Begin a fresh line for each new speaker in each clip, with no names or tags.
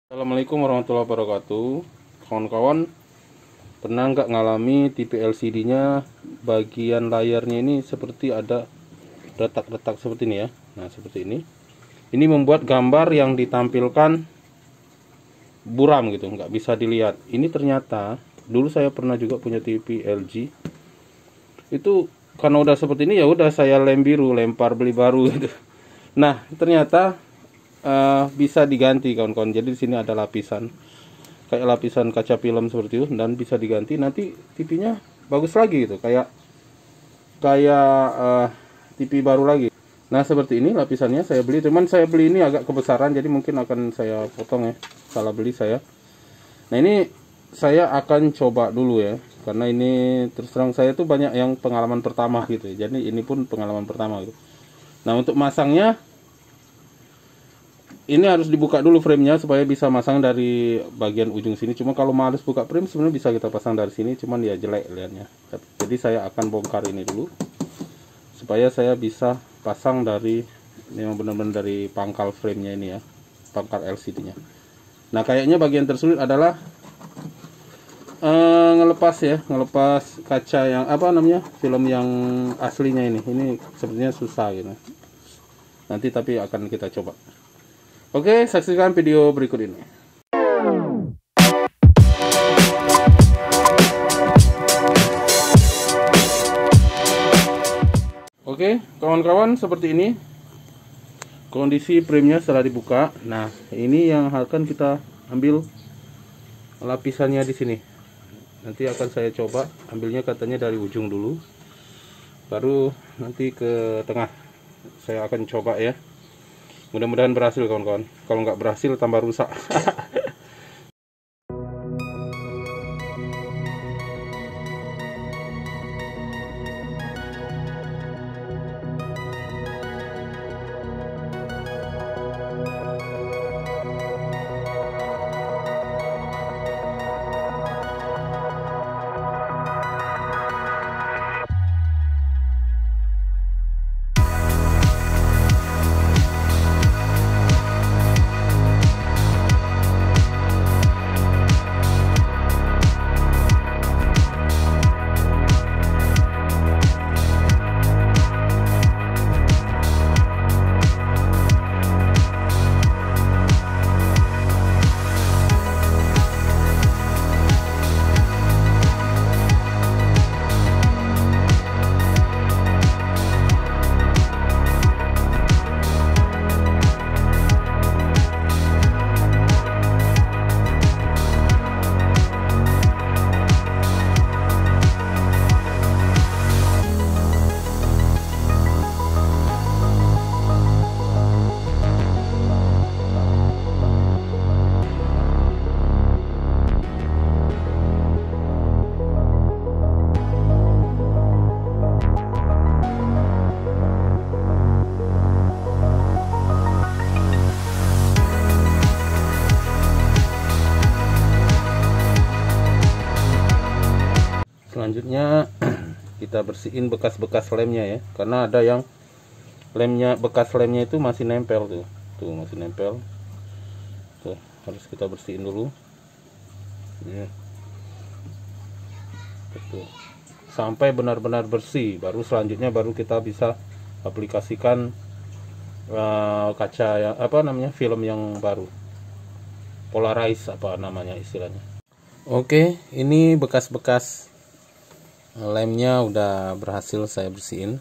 Assalamualaikum warahmatullahi wabarakatuh. Kawan-kawan, pernah nggak ngalami TV LCD nya bagian layarnya ini seperti ada retak-retak seperti ini ya. Nah, seperti ini membuat gambar yang ditampilkan buram gitu, nggak bisa dilihat. Ini ternyata dulu saya pernah juga punya TV LG itu, karena udah seperti ini ya udah saya lem biru, lempar beli baru gitu. Nah, ternyata bisa diganti kawan-kawan. Jadi di sini ada lapisan kayak lapisan kaca film seperti itu dan bisa diganti, nanti TV-nya bagus lagi gitu, kayak TV baru lagi. Nah, seperti ini lapisannya saya beli, cuman saya beli ini agak kebesaran jadi mungkin akan saya potong ya, salah beli saya. Nah, ini saya akan coba dulu ya, karena ini terus terang saya tuh banyak yang pengalaman pertama gitu ya. Jadi ini pun pengalaman pertama gitu. Nah, untuk masangnya ini harus dibuka dulu framenya supaya bisa masang dari bagian ujung sini. Cuma kalau males buka frame sebenarnya bisa kita pasang dari sini, cuman ya jelek lihatnya. Jadi saya akan bongkar ini dulu supaya saya bisa pasang dari memang benar-benar dari pangkal framenya ini ya, pangkal LCD-nya. Nah, kayaknya bagian tersulit adalah ngelepas kaca yang film yang aslinya ini. Ini sepertinya susah gitu. Nanti tapi akan kita coba. Oke, saksikan video berikut ini. Oke, kawan-kawan, seperti ini kondisi framenya setelah dibuka. Nah, ini yang akan kita ambil lapisannya di sini. Nanti akan saya coba ambilnya, katanya dari ujung dulu, baru nanti ke tengah. Saya akan coba ya. Mudah-mudahan berhasil kawan-kawan. Kalau nggak berhasil tambah rusak. Selanjutnya kita bersihin bekas-bekas lemnya ya, karena ada yang bekas lemnya itu masih nempel tuh masih nempel tuh, harus kita bersihin dulu ya. Betul. Sampai benar-benar bersih, baru selanjutnya baru kita bisa aplikasikan kaca yang film yang baru, polarize namanya istilahnya. Oke, ini bekas-bekas lemnya udah berhasil saya bersihin.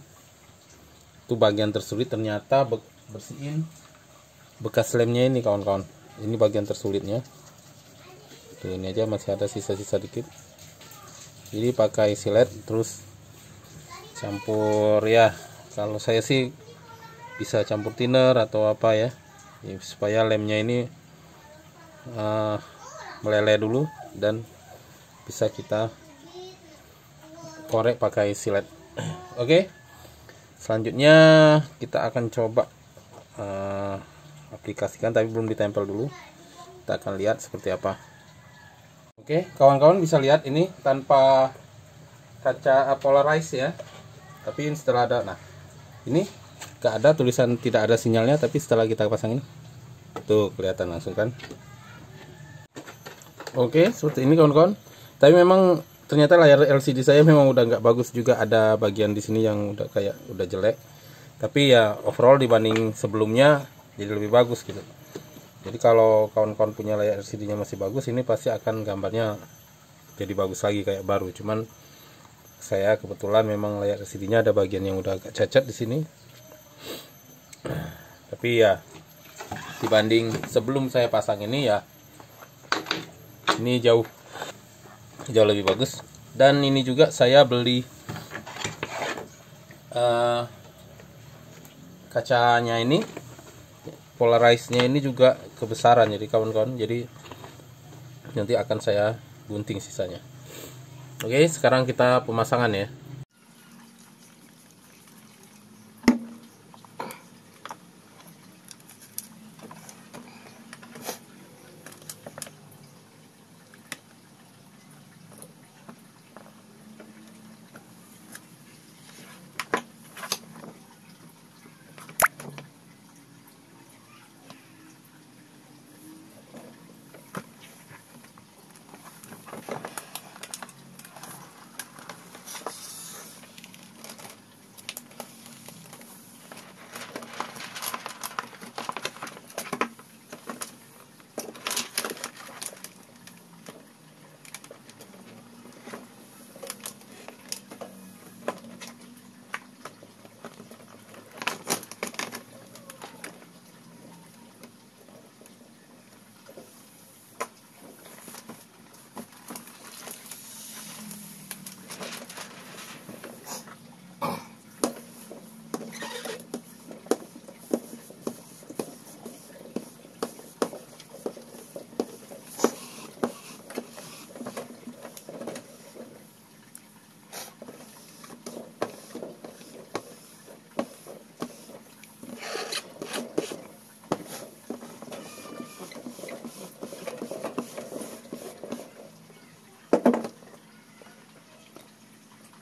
Itu bagian tersulit ternyata, bersihin bekas lemnya ini kawan-kawan. Ini bagian tersulitnya. Tuh, ini aja masih ada sisa-sisa dikit. Jadi pakai silet terus campur ya. Kalau saya sih bisa campur thinner atau apa ya, supaya lemnya ini meleleh dulu dan bisa kita korek pakai silet. Oke, selanjutnya kita akan coba aplikasikan, tapi belum ditempel dulu. Kita akan lihat seperti apa. Oke, kawan-kawan bisa lihat ini tanpa kaca polarize ya, tapi setelah ada, nah ini gak ada tulisan, tidak ada sinyalnya, tapi setelah kita pasang ini tuh kelihatan langsung kan. Oke, seperti ini kawan-kawan. Tapi memang ternyata layar LCD saya memang udah nggak bagus juga, ada bagian di sini yang udah kayak udah jelek. Tapi ya overall dibanding sebelumnya jadi lebih bagus gitu. Jadi kalau kawan-kawan punya layar LCD-nya masih bagus, ini pasti akan gambarnya jadi bagus lagi kayak baru. Cuman saya kebetulan memang layar LCD-nya ada bagian yang udah agak cacat di sini. Tapi ya dibanding sebelum saya pasang ini ya, ini jauh lebih bagus. Dan ini juga saya beli kacanya ini, polarize-nya ini juga kebesaran jadi kawan-kawan, jadi nanti akan saya gunting sisanya. Oke, sekarang kita pemasangan ya.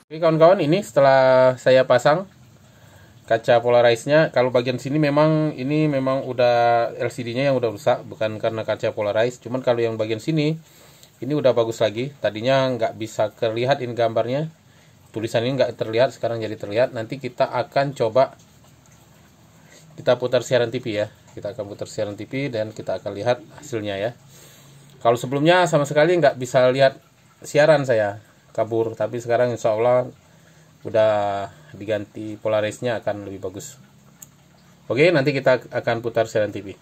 Oke kawan-kawan, ini setelah saya pasang kaca polarize-nya, kalau bagian sini memang udah LCD-nya yang udah rusak, bukan karena kaca polarize. Cuman kalau yang bagian sini ini udah bagus lagi. Tadinya nggak bisa terlihat ini gambarnya, tulisan ini nggak terlihat, sekarang jadi terlihat. Nanti kita akan coba kita putar siaran TV ya. Kita akan putar siaran TV dan kita akan lihat hasilnya ya. Kalau sebelumnya sama sekali nggak bisa lihat siaran saya, kabur, tapi sekarang insya Allah udah diganti polarize-nya akan lebih bagus. Oke, nanti kita akan putar siaran TV.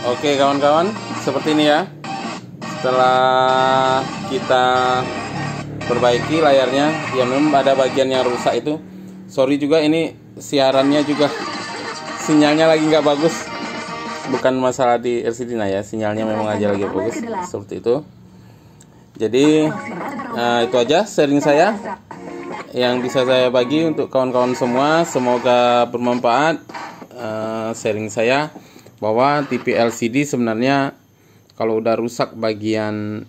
Oke kawan-kawan, seperti ini ya. Setelah kita perbaiki layarnya, ya memang ada bagian yang rusak itu. Sorry juga, ini siarannya juga sinyalnya lagi nggak bagus. Bukan masalah di LCD nah ya, sinyalnya memang aja lagi bagus seperti itu. Jadi itu aja sharing saya yang bisa saya bagi untuk kawan-kawan semua. Semoga bermanfaat sharing saya, bahwa TV LCD sebenarnya kalau udah rusak bagian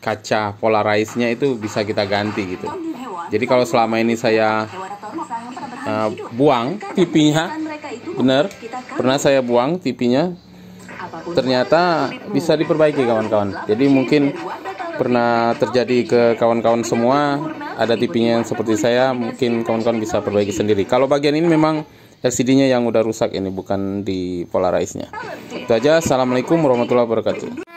kaca polarize-nya itu bisa kita ganti gitu. Jadi kalau selama ini saya buang TV-nya, bener, pernah saya buang TV-nya, ternyata bisa diperbaiki kawan-kawan. Jadi mungkin pernah terjadi ke kawan-kawan semua, ada TV-nya yang seperti saya, mungkin kawan-kawan bisa perbaiki sendiri. Kalau bagian ini memang LCD-nya yang udah rusak, ini bukan di polarize-nya. Itu aja. Assalamualaikum warahmatullahi wabarakatuh.